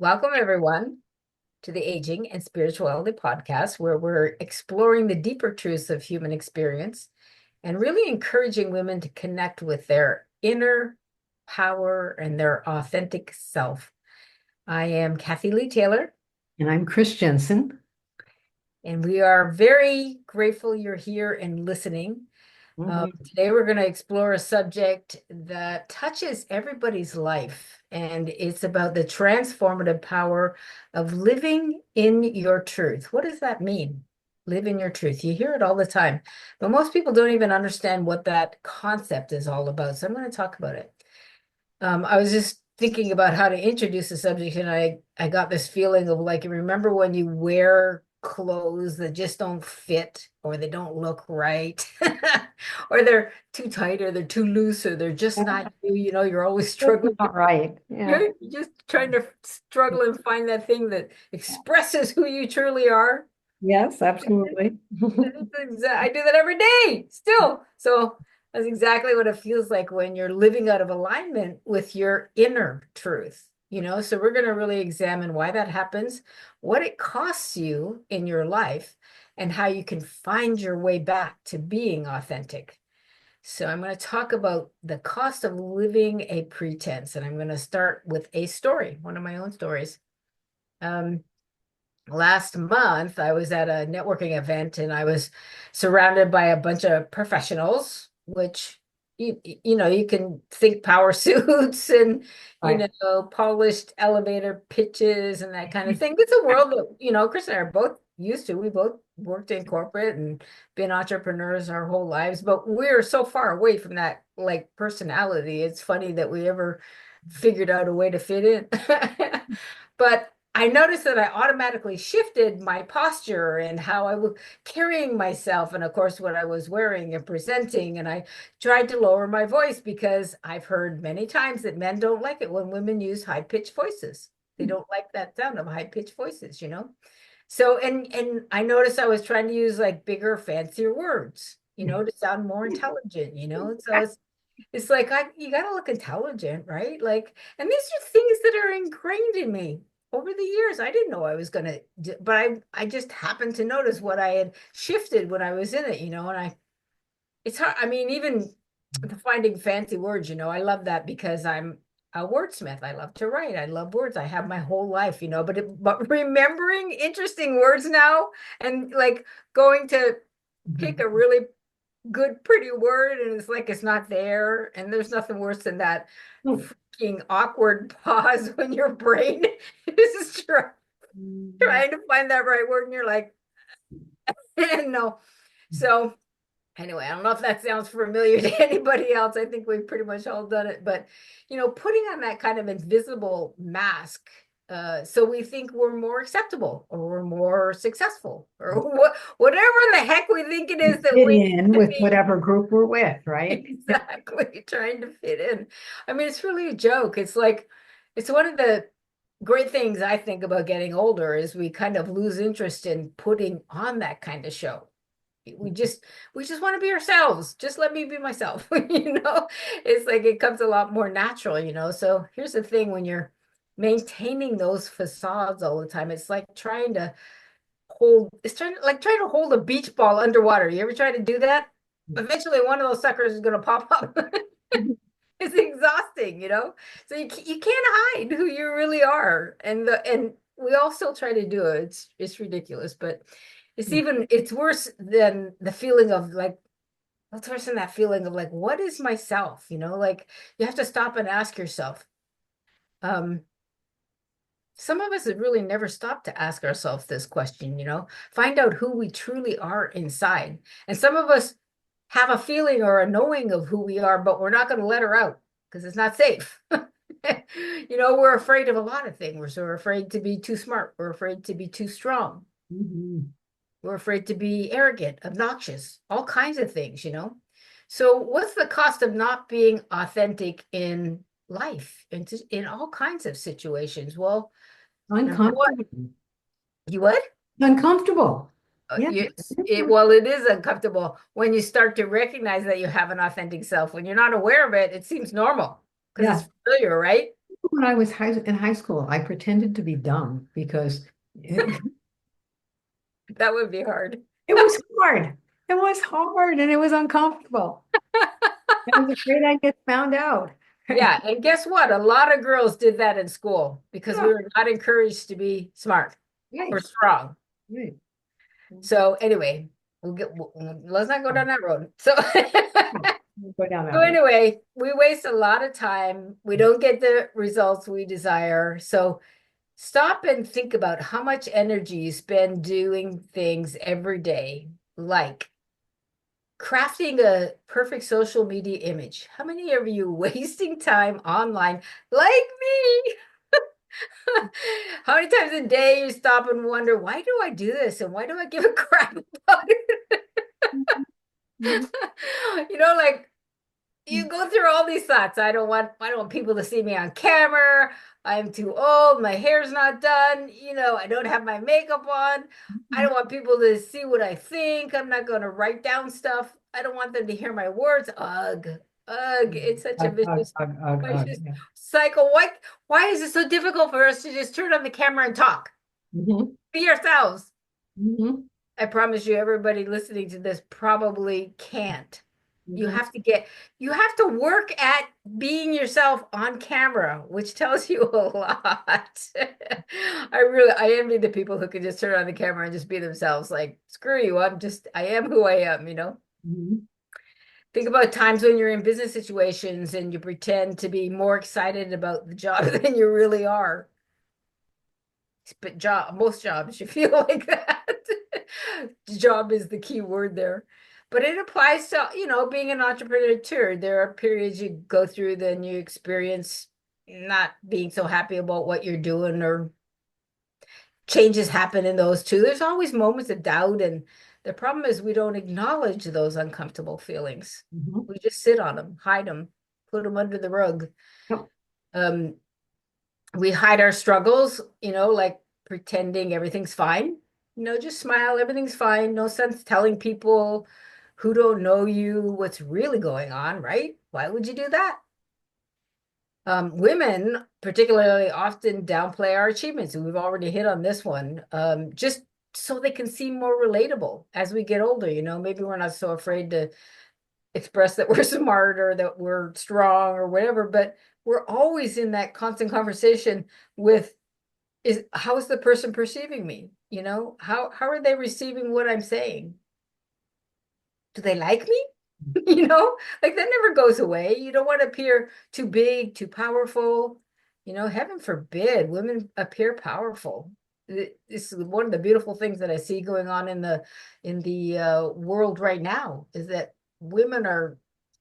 Welcome, everyone, to the Aging and Spirituality podcast, where we're exploring the deeper truths of human experience and really encouraging women to connect with their inner power and their authentic self. I am Kathy Lee Taylor, And I'm Chris Jensen. and we are very grateful you're here and listening. Mhm. Today, we're going to explore a subject that touches everybody's life, and it's about the transformative power of living in your truth. What does that mean? Live in your truth. You hear it all the time, but most people don't even understand what that concept is all about. So I'm going to talk about it. I was just thinking about how to introduce the subject, and I got this feeling of like, remember when you wear clothes that just don't fit or they don't look right, or they're too tight or they're too loose or they're just Yeah, not you, you're always that's struggling. not right. Yeah. You're just trying to struggle and find that thing that expresses who you truly are. Yes, absolutely. I do that every day still. So that's exactly what it feels like when you're living out of alignment with your inner truth. So we're going to really examine why that happens, what it costs you in your life, and how you can find your way back to being authentic. So I'm going to talk about the cost of living a pretense, and I'm going to start with a story, one of my own stories. Um, Last month, I was at a networking event and I was surrounded by a bunch of professionals, which you can think power suits and Right. polished elevator pitches and that kind of thing. It's a world that Chris and I are both used to. We both worked in corporate and been entrepreneurs our whole lives, but we're so far away from that like personality. It's funny that we ever figured out a way to fit in. But I noticed that I automatically shifted my posture and how I was carrying myself, and of course, what I was wearing and presenting. And I tried to lower my voice because I've heard many times that men don't like it when women use high pitched voices. They don't like that sound of high pitched voices. So, and I noticed I was trying to use like bigger, fancier words, to sound more intelligent. So it's like you gotta look intelligent, right? Like, and these are things that are ingrained in me over the years. I didn't know I was gonna do, but I just happened to notice what I had shifted when I was in it, and it's hard. I mean, even the finding fancy words, I love that because I'm a wordsmith. I love to write. I love words. I have my whole life, but remembering interesting words now and like going to pick Mhm. a really good, pretty word, and it's like it's not there. And there's nothing worse than that freaking awkward pause when your brain is trying to find that right word, and you're like, no. So anyway, I don't know if that sounds familiar to anybody else. I think we've pretty much all done it, but putting on that kind of invisible mask. So we think we're more acceptable or we're more successful or whatever the heck we think it is that Fit we in need to with be. whatever group we're with, right? Exactly, trying to fit in. I mean, it's really a joke. It's like, it's one of the great things I think about getting older is we kind of lose interest in putting on that kind of show. We just want to be ourselves. Just let me be myself. It's like it comes a lot more natural. So here's the thing, when you're maintaining those facades all the time, it's like trying to hold a beach ball underwater. You ever try to do that? Eventually one of those suckers is going to pop up. It's exhausting. So you can't hide who you really are. And we all still try to do it. It's ridiculous, but it's worse than the feeling of like, it's worse than that feeling of like, what is myself? Like you have to stop and ask yourself. Um, some of us have really never stopped to ask ourselves this question, find out who we truly are inside. And some of us have a feeling or a knowing of who we are, but we're not going to let her out because it's not safe. We're afraid of a lot of things. We're afraid to be too smart. We're afraid to be too strong. Mhm. We're afraid to be arrogant, obnoxious, all kinds of things. So, what's the cost of not being authentic in life and in all kinds of situations? Well, number one, Uncomfortable. you what? Uncomfortable. Yeah. Well, it is uncomfortable when you start to recognize that you have an authentic self. When you're not aware of it, it seems normal because Yeah. it's familiar, right? when I was in high school, I pretended to be dumb because That would be hard. it was hard. It was hard and it was uncomfortable. I was afraid I'd get found out. Yeah, and guess what? A lot of girls did that in school because we Yeah, were not encouraged to be smart or right, strong. right. So anyway, let's not go down that road. So We'll go down so that road. anyway, we waste a lot of time. We don't get the results we desire. So stop and think about how much energy you spend doing things every day, like crafting a perfect social media image. How many of you wasting time online like me? How many times a day you stop and wonder, why do I do this? And why do I give a crap about it? Mhm. Like you go through all these thoughts. I don't want people to see me on camera. I'm too old. My hair's not done. I don't have my makeup on. I don't want people to see what I think. I'm not going to write down stuff. I don't want them to hear my words. Ugh, ugh. It's such a vicious Yeah. cycle. Why is it so difficult for us to just turn on the camera and talk? Mhm, Be ourselves. mhm, I promise you, everybody listening to this probably can't. You mhm. have to you have to work at being yourself on camera, which tells you a lot. I envy the people who can just turn on the camera and just be themselves. Like, screw you, I am who I am. Mhm. Think about times when you're in business situations and you pretend to be more excited about the job than you really are. But most jobs, you feel like that. Job is the key word there. But it applies to, being an entrepreneur too. There are periods you go through, then you experience not being so happy about what you're doing, or changes happen in those too. There's always moments of doubt. And the problem is we don't acknowledge those uncomfortable feelings. Mhm. We just sit on them, hide them, put them under the rug. Yep. Um, we hide our struggles, like pretending everything's fine. Just smile, everything's fine. No sense telling people who don't know you what's really going on, right? Why would you do that? Women particularly often downplay our achievements, and we've already hit on this one, just so they can seem more relatable as we get older. Maybe we're not so afraid to express that we're smart or that we're strong or whatever, but we're always in that constant conversation with, is how is the person perceiving me? How are they receiving what I'm saying? Do they like me? Like that never goes away. You don't want to appear too big, too powerful. Heaven forbid women appear powerful. This is one of the beautiful things that I see going on in the world right now, is that women are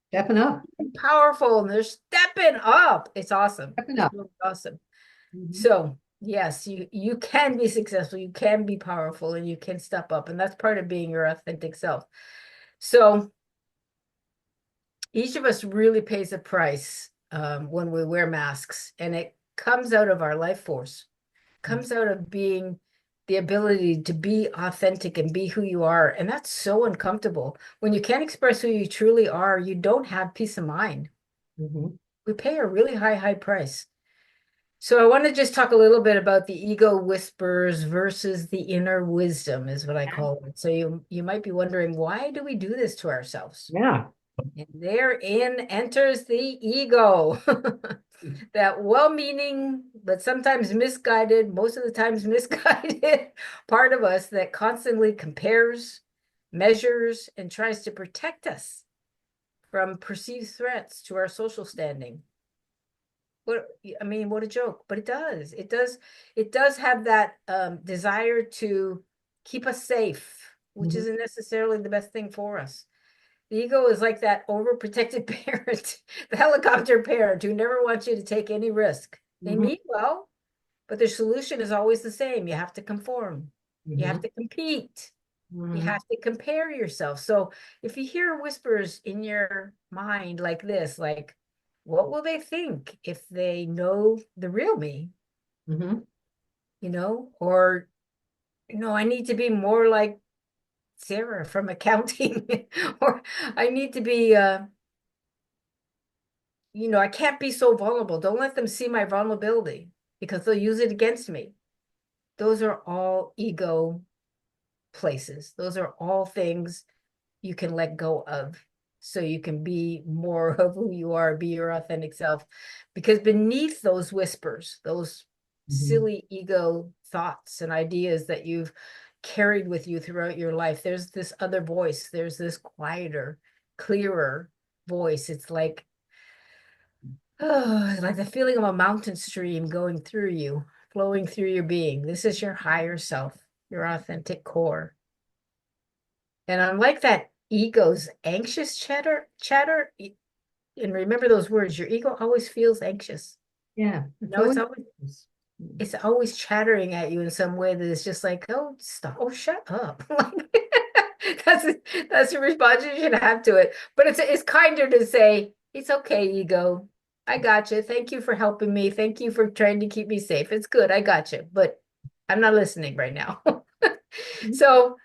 Stepping up, powerful and they're stepping up. It's awesome. stepping It's up. really awesome. Mhm. So yes, you can be successful, you can be powerful, and you can step up, and that's part of being your authentic self. So each of us really pays a price when we wear masks, and it comes out of our life force, comes out of being the ability to be authentic and be who you are. And that's so uncomfortable. When you can't express who you truly are, you don't have peace of mind. Mhm. We pay a really high price. So I want to just talk a little bit about the ego whispers versus the inner wisdom, is what I call it. So you might be wondering, why do we do this to ourselves? Yeah. And therein enters the ego. That well-meaning, but sometimes misguided, most of the times misguided part of us that constantly compares, measures, and tries to protect us from perceived threats to our social standing. What a joke, but it does have that desire to keep us safe, which Mhm. isn't necessarily the best thing for us. The ego is like that overprotected parent, the helicopter parent who never wants you to take any risk. They Mhm. mean well, but their solution is always the same. You have to conform, you have Mhm. to compete, you Mhm. have to compare yourself. So if you hear whispers in your mind like this, like, what will they think if they know the real me? Mhm. Or, I need to be more like Sarah from accounting, or I need to be I can't be so vulnerable. Don't let them see my vulnerability because they'll use it against me. Those are all ego places. Those are all things you can let go of so you can be more of who you are, be your authentic self. Because beneath those whispers, those Mhm. silly ego thoughts and ideas that you've carried with you throughout your life, there's this other voice, there's this quieter, clearer voice. It's like, oh, like the feeling of a mountain stream going through you, flowing through your being. This is your higher self, your authentic core. And unlike that ego's anxious chatter, and remember those words, your ego always feels anxious. Yeah, it's No, always. it's always chattering at you in some way that is just like, oh, stop, oh, shut up. that's that's the response you should have to it. But it's kinder to say, it's okay, ego. I got you. Thank you for helping me. Thank you for trying to keep me safe. It's good. I got you. But I'm not listening right now. So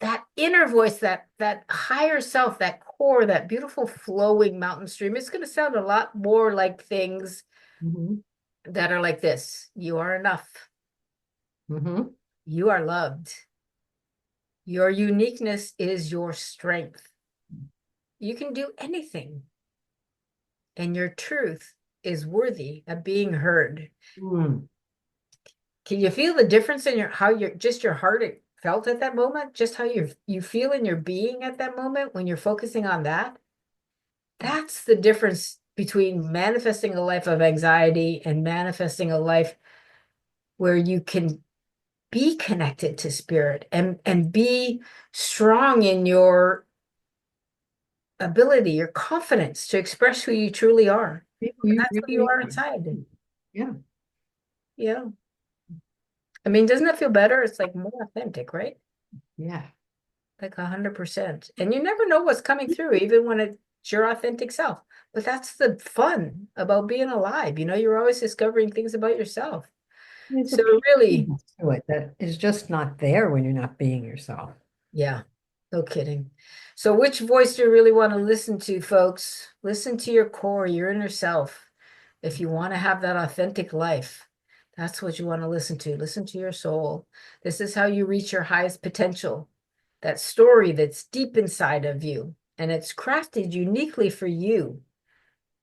that inner voice, that higher self, that core, that beautiful flowing mountain stream, it's going to sound a lot more like things Mhm. that are like this. You are enough. Mhm. You are loved. Your uniqueness is your strength. You can do anything, and your truth is worthy of being heard. Mm. Can you feel the difference in your heart it felt at that moment? Just how you feel in your being at that moment when you're focusing on that? That's the difference between manifesting a life of anxiety and manifesting a life where you can be connected to spirit and be strong in your ability, your confidence to express who you truly are. Who you That's who you really are are. inside. Yeah. Yeah. I mean, doesn't it feel better? It's like more authentic, right? Yeah. Like 100%. And you never know what's coming through, even when it's your authentic self. But that's the fun about being alive. You're always discovering things about yourself. There's a So really, peacefulness to it that is just not there when you're not being yourself. yeah, no kidding. So which voice do you really want to listen to, folks? Listen to your core, your inner self. If you want to have that authentic life, that's what you want to listen to. Listen to your soul. This is how you reach your highest potential. That story that's deep inside of you, and it's crafted uniquely for you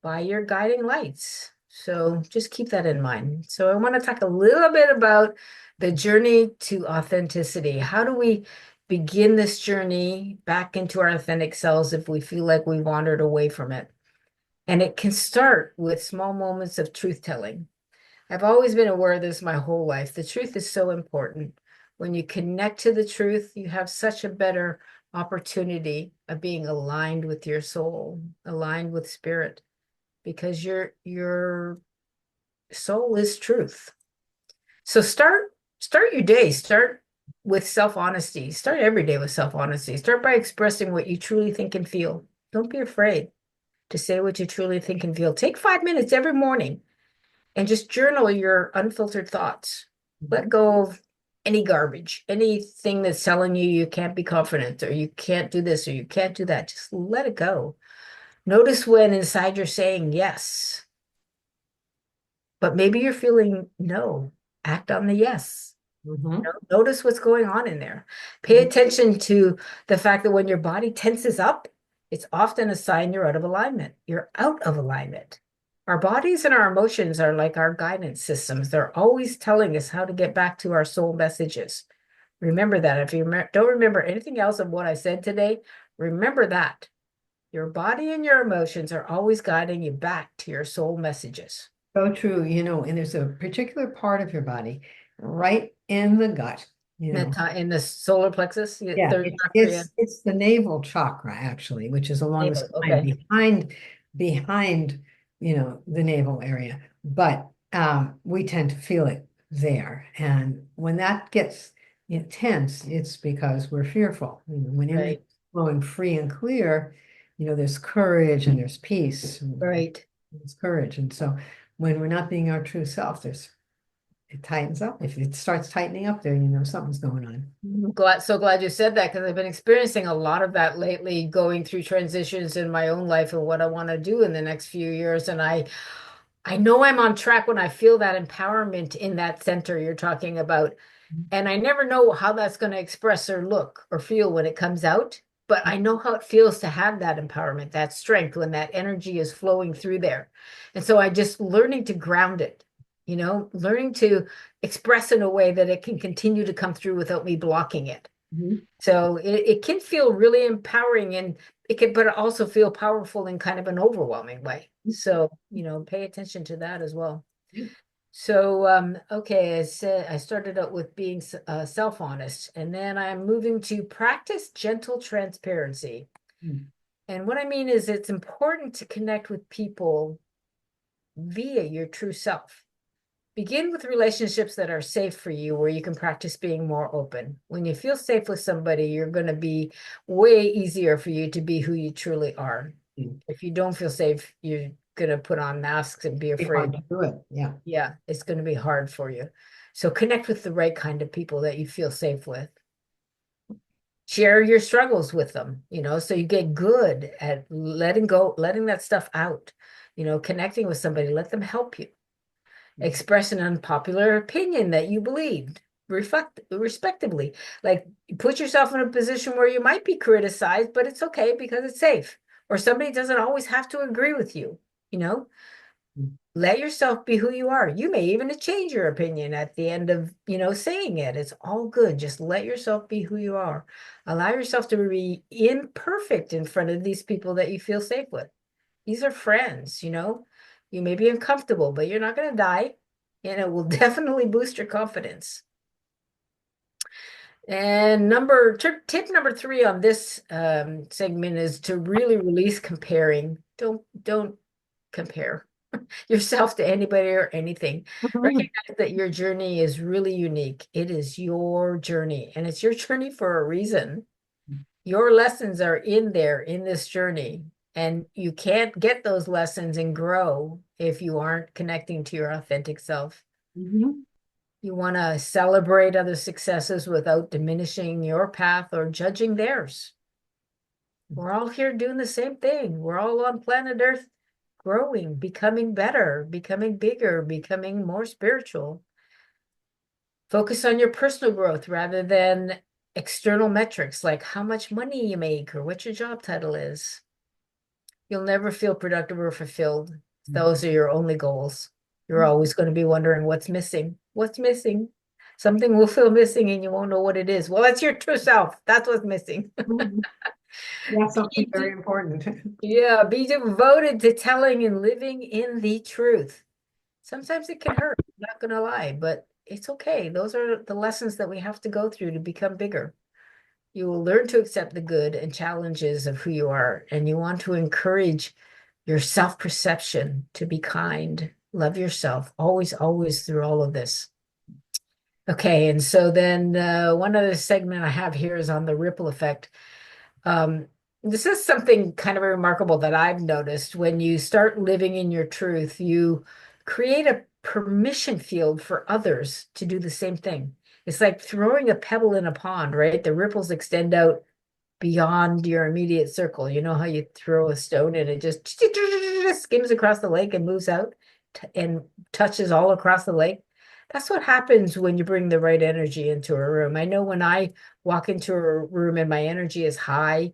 by your guiding lights. So just keep that in mind. So I want to talk a little bit about the journey to authenticity. How do we begin this journey back into our authentic selves if we feel like we wandered away from it? And it can start with small moments of truth telling. I've always been aware of this my whole life. The truth is so important. When you connect to the truth, you have such a better opportunity of being aligned with your soul, aligned with spirit, because your soul is truth. So start your day. Start with self-honesty. Start every day with self-honesty. Start by expressing what you truly think and feel. Don't be afraid to say what you truly think and feel. Take 5 minutes every morning and just journal your unfiltered thoughts. Let Mhm. go of any garbage, anything that's telling you you can't be confident or you can't do this or you can't do that. Just let it go. Notice when inside you're saying yes, but maybe you're feeling no. Act on the yes. Mhm. Notice what's going on in there. Pay attention to the fact that when your body tenses up, it's often a sign you're out of alignment. You're out of alignment. Our bodies and our emotions are like our guidance systems. They're always telling us how to get back to our soul messages. Remember that. If you don't remember anything else of what I said today, remember that. Your body and your emotions are always guiding you back to your soul messages. So true, and there's a particular part of your body right in the gut, you know. In the solar plexus, the Yeah, third it's chakra, yeah. it's it's the navel chakra actually, which is along the Navel. spine Okay. behind the navel area. But we tend to feel it there. And when that gets intense, it's because we're fearful. When everything's Right. flowing free and clear, there's courage and there's peace. Right. There's courage. And so when we're not being our true self, there's it tightens up. If it starts tightening up there, you know something's going on. I'm so glad you said that because I've been experiencing a lot of that lately, going through transitions in my own life and what I want to do in the next few years. And I know I'm on track when I feel that empowerment in that center you're talking about. And I never know how that's going to express or look or feel when it comes out. But I know how it feels to have that empowerment, that strength, when that energy is flowing through there. And so I just learning to ground it, learning to express in a way that it can continue to come through without me blocking it. Mhm. So it can feel really empowering, and it can, but also feel powerful in kind of an overwhelming way. So, pay attention to that as well. So, okay, I started out with being self-honest, and then I'm moving to practice gentle transparency. Mhm. And what I mean is it's important to connect with people via your true self. Begin with relationships that are safe for you, where you can practice being more open. When you feel safe with somebody, you're going to be way easier for you to be who you truly are. Mhm. If you don't feel safe, you're going to put on masks and be Be hard afraid. to do it. Yeah. Yeah, it's going to be hard for you. So connect with the right kind of people that you feel safe with. Share your struggles with them, so you get good at letting go, letting that stuff out, connecting with somebody, let them help you. Express an unpopular opinion that you believed, reflect respectively. Like, put yourself in a position where you might be criticized, but it's okay because it's safe. Or somebody doesn't always have to agree with you, you know? Mhm. Let yourself be who you are. You may even change your opinion at the end of, saying it. It's all good. Just let yourself be who you are. Allow yourself to be imperfect in front of these people that you feel safe with. These are friends, You may be uncomfortable, but you're not going to die, and it will definitely boost your confidence. And tip number 3 on this segment is to really release comparing. Don't compare yourself to anybody or anything. Mhm. Recognize that your journey is really unique. It is your journey, and it's your journey for a reason. Your lessons are in there in this journey, and you can't get those lessons and grow if you aren't connecting to your authentic self. Mhm. You want to celebrate other successes without diminishing your path or judging theirs. We're all here doing the same thing. We're all on planet Earth growing, becoming better, becoming bigger, becoming more spiritual. Focus on your personal growth rather than external metrics like how much money you make or what your job title is. You'll never feel productive or fulfilled. Those are your only goals. You're always going to be wondering what's missing. What's missing? Something will feel missing and you won't know what it is. Well, that's your true self. That's what's missing. Mhm. Yeah, something Be very important. yeah, be devoted to telling and living in the truth. Sometimes it can hurt, I'm not gonna lie, but it's okay. Those are the lessons that we have to go through to become bigger. You will learn to accept the good and challenges of who you are, and you want to encourage your self-perception to be kind. Love yourself always, always through all of this. Okay, and so then one other segment I have here is on the ripple effect. Um, this is something kind of remarkable that I've noticed. When you start living in your truth, you create a permission field for others to do the same thing. It's like throwing a pebble in a pond, right? The ripples extend out beyond your immediate circle. You know how you throw a stone and it just skims across the lake and moves out and touches all across the lake. That's what happens when you bring the right energy into a room. I know when I walk into a room and my energy is high,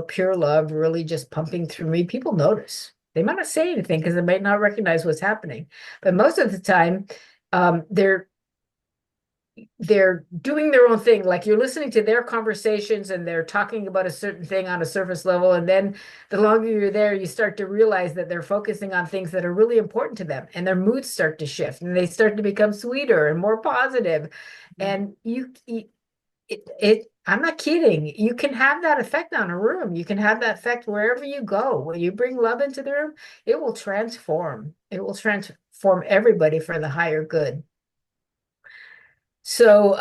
pure love really just pumping through me, people notice. They might not say anything because they might not recognize what's happening. But most of the time, they're doing their own thing. Like, you're listening to their conversations and they're talking about a certain thing on a surface level. And then the longer you're there, you start to realize that they're focusing on things that are really important to them, and their moods start to shift and they start to become sweeter and more positive. And I'm not kidding. You can have that effect on a room. You can have that effect wherever you go. When you bring love into the room, it will transform. It will transform everybody for the higher good. So,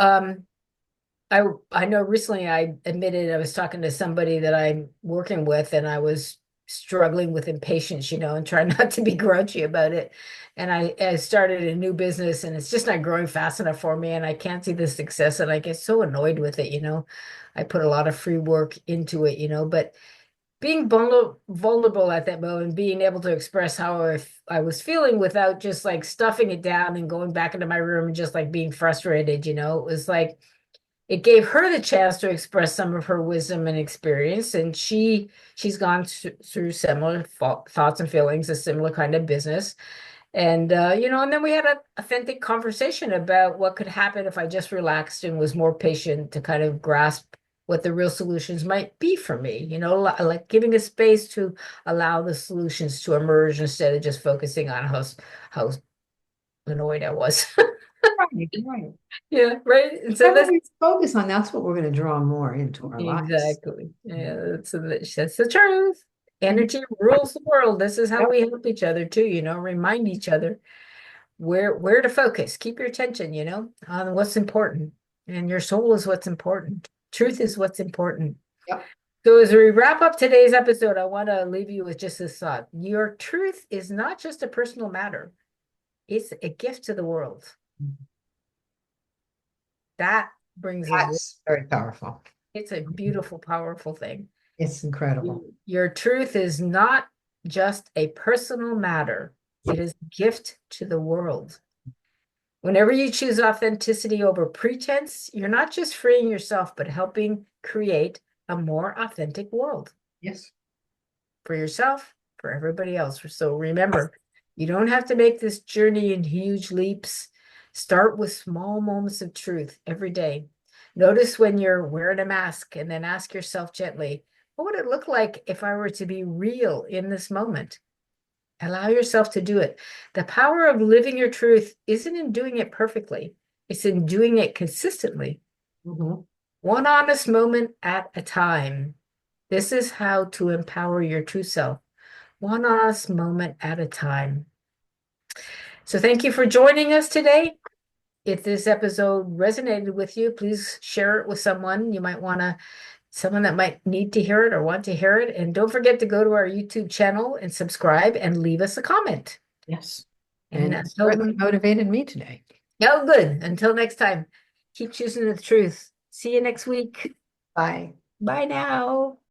I know recently I admitted I was talking to somebody that I'm working with, and I was struggling with impatience, and trying not to be grouchy about it. And I started a new business and it's just not growing fast enough for me. And I can't see the success. And I get so annoyed with it. I put a lot of free work into it, but being vulnerable at that moment, being able to express how I was feeling without just like stuffing it down and going back into my room and just like being frustrated, it was like it gave her the chance to express some of her wisdom and experience, and she's gone through similar thoughts and feelings, a similar kind of business. And and then we had an authentic conversation about what could happen if I just relaxed and was more patient to kind of grasp what the real solutions might be for me, like giving a space to allow the solutions to emerge instead of just focusing on how annoyed I was. Right, right. Yeah, right. And so Whatever that's we focus on, that's what we're going to draw more into our lives. exactly. Yeah, that's the truth. Energy rules the world. This is how Yep. we help each other too, remind each other where to focus. Keep your attention, on what's important. And your soul is what's important. Truth is what's important. Yep. So as we wrap up today's episode, I want to leave you with just this thought. Your truth is not just a personal matter. It's a gift to the world. That brings a That's very powerful. it's a beautiful, powerful thing. It's incredible. Your truth is not just a personal matter. It is a gift to the world. Whenever you choose authenticity over pretense, you're not just freeing yourself, but helping create a more authentic world Yes. for yourself, for everybody else. So remember, you don't have to make this journey in huge leaps. Start with small moments of truth every day. Notice when you're wearing a mask and then ask yourself gently, what would it look like if I were to be real in this moment? Allow yourself to do it. The power of living your truth isn't in doing it perfectly, it's in doing it consistently, Mhm. one honest moment at a time. This is how to empower your true self, one honest moment at a time. So, thank you for joining us today. If this episode resonated with you, please share it with someone someone that might need to hear it or want to hear it. And don't forget to go to our YouTube channel and subscribe and leave us a comment. Yes. And And it until, certainly motivated me today. oh, good. Until next time, keep choosing the truth. See you next week. Bye. Bye now.